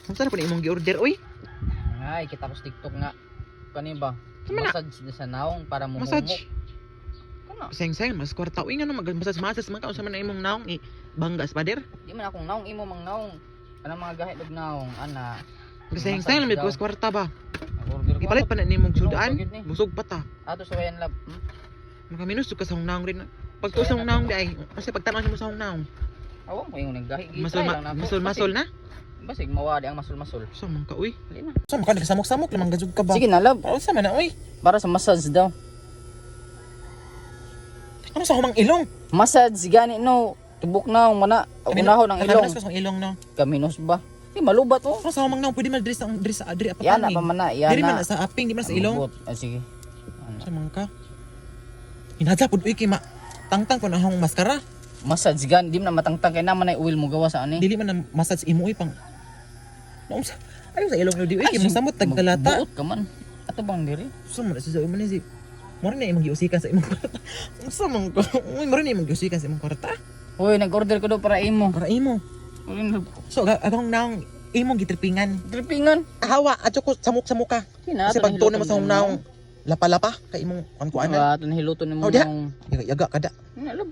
Unsa na po imong gi-order oy? Ay, kita ko sa TikTok nga. Kani ba? Sama na. Massage na sa naong para mumumok. Massage. Kana. Sayang mas kwarta uy nga no mag-massage man ka unsa man na imong naong banggas pader. Di man akong naong imo mang naong. Kana mga gahit og naong ana. Sayang lamit ko sa kwarta ba. Order ko. Ipalit pa na nimong sudaan. Ginoo, pagid ni. Busog pa ta. Ato sa wayan lab. Makaminus ka sa naong rin. Pag to sa naong di ay kasi pagtanaw mo sa naong. Awa mo yung naggahi. Masol na. Basig mawadi ang masol-masol. Sa man ka uy. Dili na. Sa man ka nagsamok-samok lamang gajud ka ba? Sige na lab. Sa man na uy. Para sa massage daw. Ano sa humang ilong? Massage gani no. Tubok na mana. Unahon ang ilong. Ano sa ilong no? Kaminos ba? Di malubat oh. Ano sa humang naong pwede man diri sa adri apatangin. Yan na pa man na. Yan Diri man na. sa aping di man sa ilong. Malubot. Ah, sige. Sa man ka. Hinadya pud uy kay tangtang ko na hong maskara. Massage gan. Di man na matangtang kay naman ay oil mo gawa sa ani. Dili man na massage imo uy pang. Ayo sa ilong di uy kay mosamot tagtalata. Buot ka man. Ato bang diri? So man sa man si Mora na imong giusikan sa imong kwarta. Unsa man ko? Uy, mora na imong giusikan sa imong kwarta. Uy, nag-order ko daw para imo. Para imo. So agong naong imong gitripingan. Tripingan. Hawa adto ko samok sa muka. Kasi pag tuon mo sa hong naong lapa-lapa kay imong kuan na. Ato na hiluton Oh, diha. nimo. Yaga kada. Nalab.